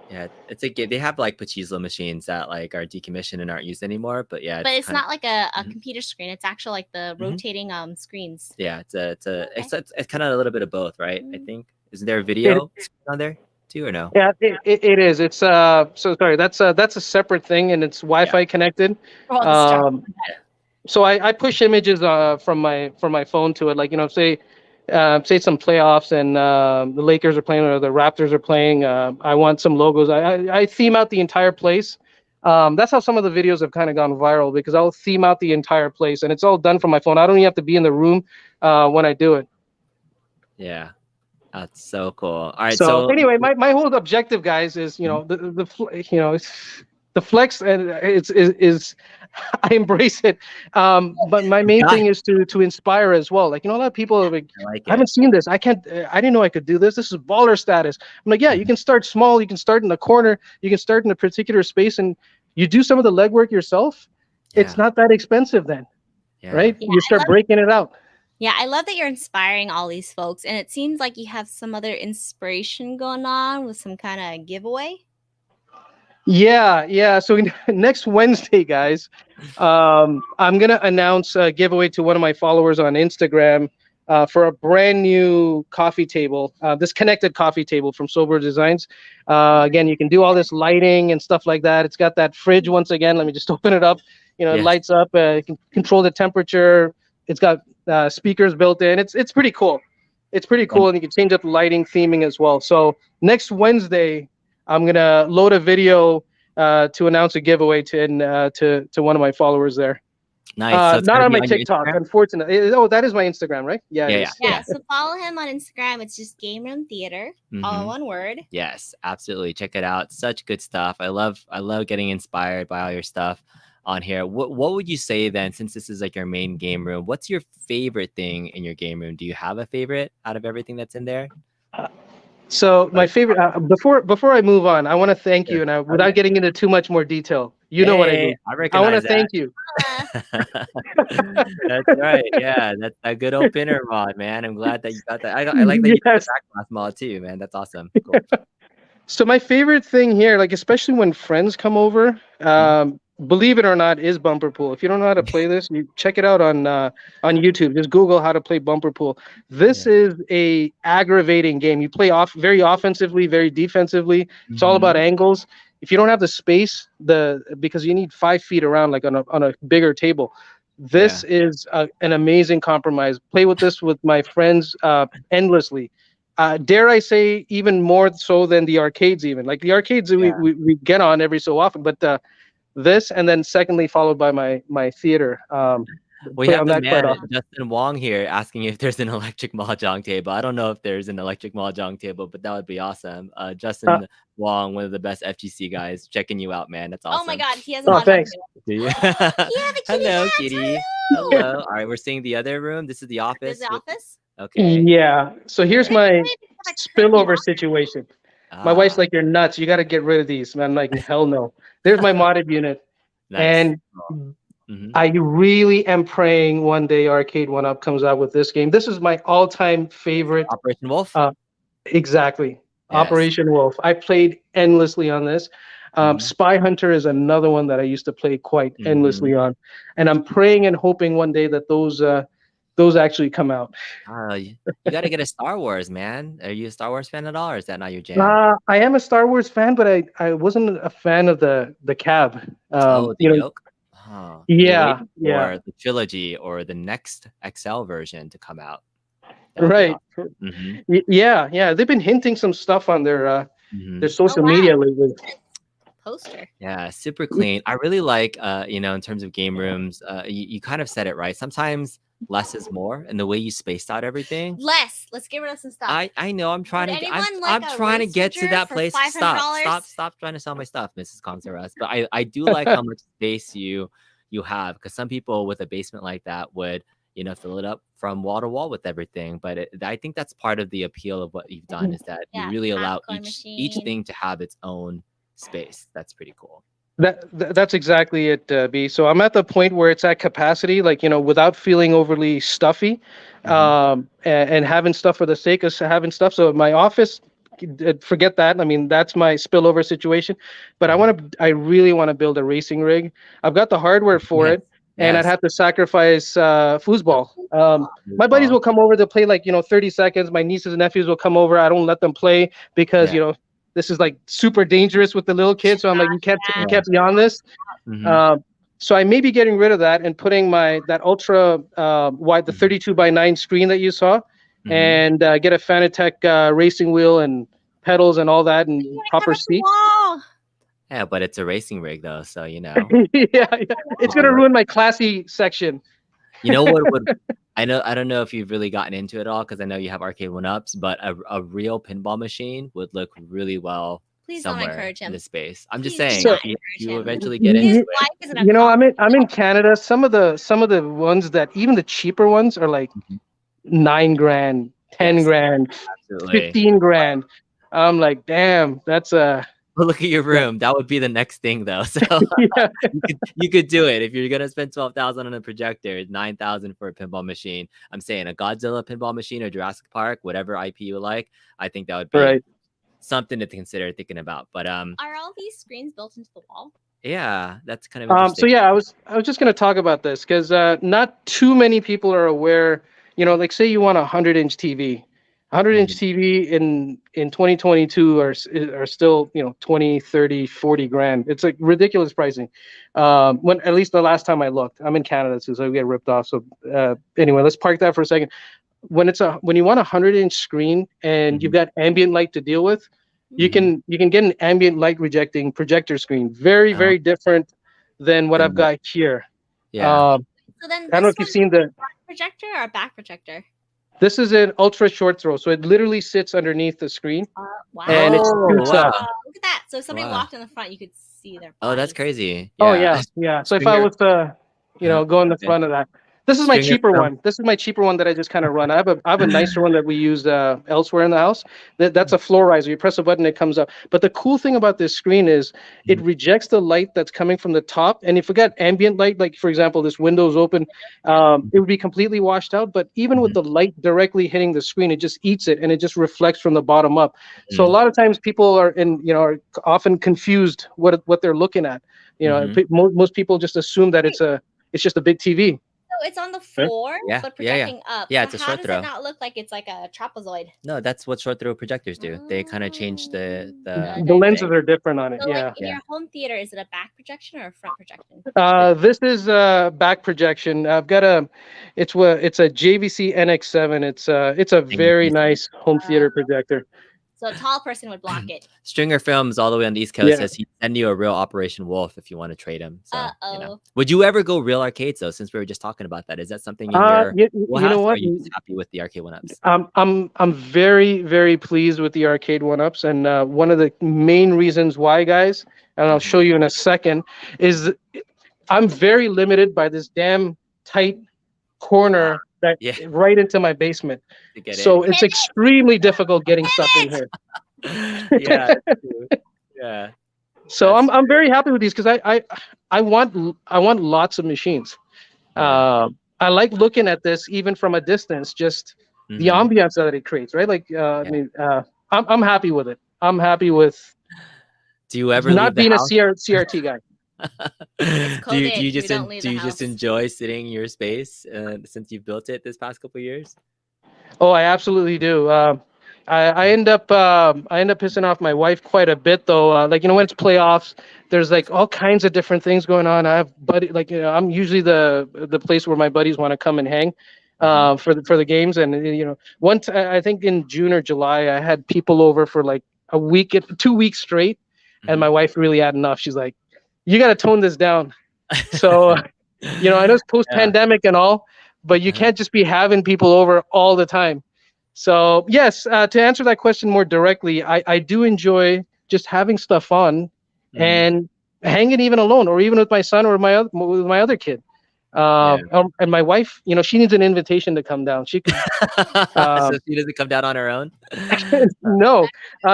Yeah, it's a they have like Pachislo machines that like are decommissioned and aren't used anymore. But yeah, but it's not like a computer screen. It's actually like the rotating screens. Yeah, it's kind of a little bit of both, right? I think. Isn't there a video on there too, or no? Yeah, it is. It's so sorry. That's a separate thing, and it's Wi-Fi connected. So I push images from my phone to it, like say some playoffs and the Lakers are playing or the Raptors are playing. I want some logos. I theme out the entire place. That's how some of the videos have kind of gone viral because I'll theme out the entire place, and it's all done from my phone. I don't even have to be in the room when I do it. Yeah, that's so cool. All right. So anyway, my whole objective, guys, is the flex, and is I embrace it. But my main thing is to inspire as well. Like, a lot of people are like, I haven't seen this. I didn't know I could do this. This is baller status. I'm like, yeah, you can start small. You can start in the corner. You can start in a particular space, and you do some of the legwork yourself. Yeah. It's not that expensive then, right? Yeah, you start breaking it out. Yeah, I love that you're inspiring all these folks, and it seems like you have some other inspiration going on with some kind of giveaway. Yeah. So next Wednesday, guys, I'm gonna announce a giveaway to one of my followers on Instagram for a brand new coffee table, this connected coffee table from Sober Designs. Again, you can do all this lighting and stuff like that. It's got that fridge once again. Let me just open it up. It lights up. You can control the temperature. It's got speakers built in. It's pretty cool. It's pretty cool, and you can change up the lighting, theming as well. So next Wednesday, I'm gonna load a video to announce a giveaway to one of my followers there. Nice. Not on my TikTok, unfortunately. Oh, that is my Instagram, right? Yeah. So follow him on Instagram. It's just GameRoomTheater, all one word. Yes, absolutely. Check it out. Such good stuff. I love getting inspired by all your stuff on here. What would you say then, since this is like your main game room? What's your favorite thing in your game room? Do you have a favorite out of everything that's in there? So my favorite, before I move on, I want to thank you, and without getting into too much more detail, you know what I mean. I want to thank you. That's right. Yeah, that's a good old pinner mod, man. I'm glad that you got that. I like that you got the backglass mod too, man. That's awesome. Cool. So my favorite thing here, like especially when friends come over, believe it or not, is bumper pool. If you don't know how to play this, you check it out on YouTube. Just Google how to play bumper pool. This is a aggravating game. You play very offensively, very defensively. It's all about angles. If you don't have the space, because you need 5 feet around, like on a bigger table, this is an amazing compromise. Play with this with my friends endlessly. Dare I say, even more so than the arcades. Even like the arcades, we get on every so often, but this, and then secondly followed by my theater. We have the man, Justin Wong here, asking if there's an electric mahjong table. I don't know if there's an electric mahjong table, but that would be awesome. Justin Wong, one of the best FGC guys, checking you out, man. That's awesome. Oh my God, he has a mahjong table. Do you? Hello, kitty. Hello. All right, we're seeing the other room. This is the office. This is the office? Okay. Yeah. So here's my spillover situation. My wife's like, "You're nuts. You got to get rid of these." And I'm like, "Hell no." There's my modded unit. Nice. And I really am praying one day Arcade1Up comes out with this game. This is my all-time favorite. Operation Wolf? Exactly. Yes. Operation Wolf. I played endlessly on this. Spy Hunter is another one that I used to play quite endlessly on. And I'm praying and hoping one day that those actually come out. You got to get a Star Wars, man. Are you a Star Wars fan at all, or is that not your jam? I am a Star Wars fan, but I wasn't a fan of the cab. The yoke? Huh. They're Yeah, waiting yeah, for the trilogy or the next XL version to come out. That'll be right. awesome. Mm-hmm. Yeah, yeah. They've been hinting some stuff on their Mm-hmm. social wow. media lately. Poster. Yeah, super clean. I really like, in terms of game rooms, you kind of said it right. Sometimes less is more, and the way you spaced out everything. Let's get rid of some stuff. I know I'm trying Would to. anyone I'm like a trying to roast get to switcher that for place. $500? Stop trying to sell my stuff, Mrs. Conceras. But I do like how much space you have, because some people with a basement like that would fill it up from wall to wall with everything. But I think that's part of the appeal of what you've done, is that you Yeah, really allow popcorn each machine. thing to have its own space. That's pretty cool. That's exactly it, B. So I'm at the point where it's at capacity, like, without feeling overly stuffy, and having stuff for the sake of having stuff. So my office, forget that. I mean, that's my spillover situation. But I really want to build a racing rig. I've got the hardware for it, and I'd have to sacrifice foosball. My buddies will come over to play, like, 30 seconds. My nieces and nephews will come over. I don't let them play because this is like super dangerous with the little kids. So I'm like, you can't be on this. So I may be getting rid of that and putting that ultra wide, the 32:9 screen that you saw, and get a Fanatec racing wheel and pedals and all that, and proper seats. Yeah, but it's a racing rig though, so yeah, it's gonna ruin my classy section. You know what would I don't know if you've really gotten into it all, because I know you have Arcade1Ups, but a real pinball machine would look really well somewhere in the space. I'm just saying, if you eventually get into it. I'm in Canada. Some of the ones that, even the cheaper ones, are like $9,000, $10,000, $15,000. I'm like, damn, that's a. Well, look at your room. That would be the next thing, though. So you could do it if you're gonna spend $12,000 on a projector. $9,000 for a pinball machine. I'm saying a Godzilla pinball machine or Jurassic Park, whatever IP you like. I think that would be something to consider thinking about. But are all these screens built into the wall? Yeah, that's kind of interesting. So yeah, I was just gonna talk about this because not too many people are aware. Like, say you want a 100-inch TV. 100-inch TV in 2022 are still 20, 30, 40 grand. It's like ridiculous pricing. When, at least the last time I looked, I'm in Canada, so we get ripped off. So anyway, let's park that for a second. When you want a 100-inch screen and you've got ambient light to deal with, you can get an ambient light rejecting projector screen. Very, very different than what I've got here. So then, I don't know if you've seen the projector or a back projector. This is an ultra short throw, so it literally sits underneath the screen. Wow. And it shoots up. Look at that. So if somebody walked in the front, you could see their bodies. Oh, that's crazy. Oh yeah. So if I was to, go in the front of that. This is my cheaper one. This is my cheaper one that I just kind of run. I have a nicer one that we use elsewhere in the house. That's a floor riser. You press a button, it comes up. But the cool thing about this screen is it rejects the light that's coming from the top. And if you got ambient light, like for example, this window's open, it would be completely washed out. But even with the light directly hitting the screen, it just eats it and it just reflects from the bottom up. So a lot of times people are are often confused what they're looking at. Most people just assume that it's just a big TV. So it's on the floor, but projecting up. Yeah, so it's a how short does throw. it not look like it's like a trapezoid? No, that's what short throw projectors do. They kind of change the lenses are different on it. So like in your home theater, is it a back projection or a front projection? This is back projection. I've got it's a JVC NX7. It's a very nice home theater projector. So a tall person would block it. Stringer Films all the way on the East Coast says he'd send you a real Operation Wolf if you want to trade him. So, Would you ever go real arcades though? Since we were just talking about that, is that something in your wheelhouse, or are you just happy with the Arcade1Ups? I'm very, very pleased with the Arcade1Ups, and one of the main reasons why, guys, and I'll show you in a second, is I'm very limited by this damn tight corner that right into my basement. So it's extremely difficult getting stuff in here. Yeah. So I'm very happy with these because I want lots of machines. I like looking at this even from a distance, just the ambiance that it creates, right? Like I mean, I'm happy with it. I'm happy with. Do you ever not being house? a CRT guy? do you just enjoy sitting in your space since you've built it this past couple of years? Oh, I absolutely do. I end up pissing off my wife quite a bit though. Like when it's playoffs, there's like all kinds of different things going on. I have I'm usually the place where my buddies want to come and hang, for the games. And I think in June or July I had people over for like a week, 2 weeks straight, and my wife really had enough. She's like, "You got to tone this down." So I know it's post-pandemic and all, but you can't just be having people over all the time. So yes, to answer that question more directly, I do enjoy just having stuff on and hanging even alone, or even with my son or with my other kid. And my wife, she needs an invitation to come down. She could. So she doesn't come down on her own. No,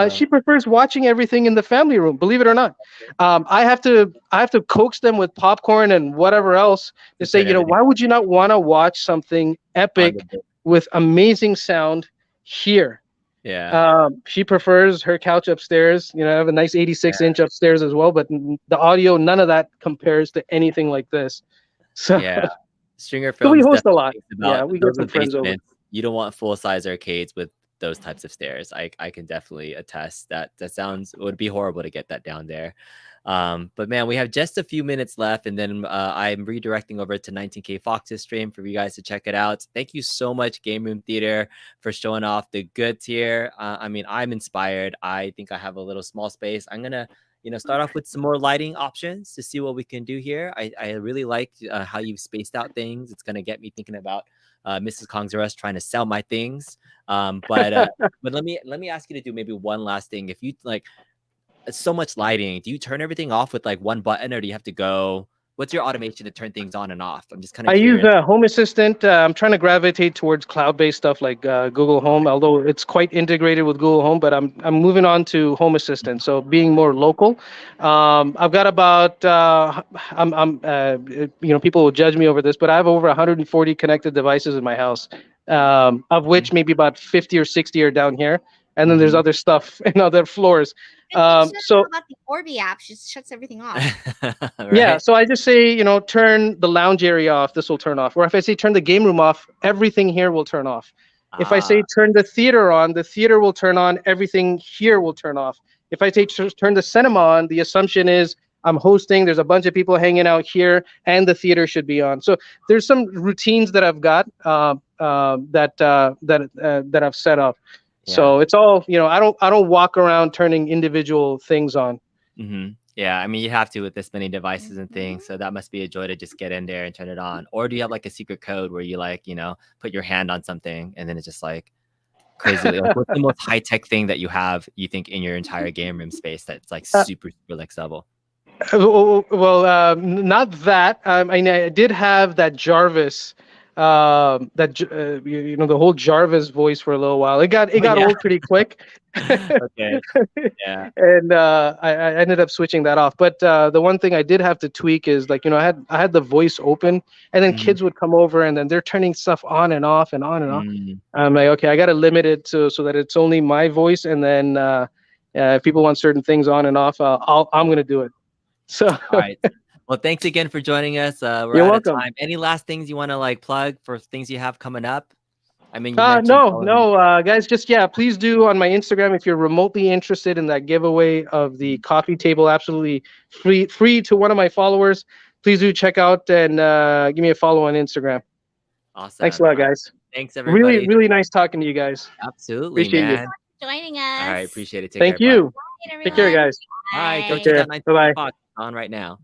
she prefers watching everything in the family room. Believe it or not, I have to coax them with popcorn and whatever else to say, why would you not want to watch something epic with amazing sound here? Yeah. She prefers her couch upstairs. I have a nice 86-inch upstairs as well, but the audio, none of that compares to anything like this. So yeah, Stringer so we Films host a lot. definitely Yeah, we get some friends over. You don't want full-size arcades with those types of stairs. I can definitely attest that it would be horrible to get that down there. But man, we have just a few minutes left, and then I'm redirecting over to 19K Fox's stream for you guys to check it out. Thank you so much, Game Room Theater, for showing off the goods here. I mean, I'm inspired. I think I have a little small space. I'm gonna start off with some more lighting options to see what we can do here. I really like how you've spaced out things. It's gonna get me thinking about Mrs. Kong's R Us trying to sell my things. But let me ask you to do maybe one last thing. If you like so much lighting, do you turn everything off with like one button, or do you have to go? What's your automation to turn things on and off? I'm just kind of curious. I use a Home Assistant. I'm trying to gravitate towards cloud-based stuff like Google Home, although it's quite integrated with Google Home. But I'm moving on to Home Assistant, so being more local. I've got about people will judge me over this, but I have over 140 connected devices in my house, of which maybe about 50 or 60 are down here, and then there's other stuff in other floors. So about the Orbi app, just shuts everything off. Right? Yeah, so I just say, turn the lounge area off, this will turn off. Or if I say turn the game room off, everything here will turn off. If I say turn the theater on, the theater will turn on, everything here will turn off. If I say turn the cinema on, the assumption is I'm hosting, there's a bunch of people hanging out here, and the theater should be on. So there's some routines that I've got that I've set up. Yeah. So it's all, I don't walk around turning individual things on. Yeah, I mean, you have to with this many devices and things, so that must be a joy to just get in there and turn it on. Or do you have like a secret code where you like, put your hand on something and then it's just like crazy? Like, what's the most high-tech thing that you have, you think, in your entire game room space that's like super next level? Well, not that. I mean, I did have that Jarvis, the whole Jarvis voice for a little while. It got old pretty quick. Okay. Yeah. And I ended up switching that off. But the one thing I did have to tweak is like, I had the voice open, and then kids would come over, and then they're turning stuff on and off and on and off. I'm like, okay, I got to limit it so that it's only my voice, and then if people want certain things on and off, I'm gonna do it. So. All right. Well, thanks again for joining us. We're You're out welcome. of time. Any last things you want to like plug for things you have coming up? I mean, no, guys, just please do on my Instagram if you're remotely interested in that giveaway of the coffee table, absolutely free to one of my followers. Please do check out and give me a follow on Instagram. Awesome. Thanks a lot, guys. Thanks, everybody. Really, really nice talking to you guys. Absolutely, Appreciate man. you. Joining us. All right, appreciate it. Thank you. Bye, Take care, guys. All right, go Bye. check out Bye-bye. 19 on right now.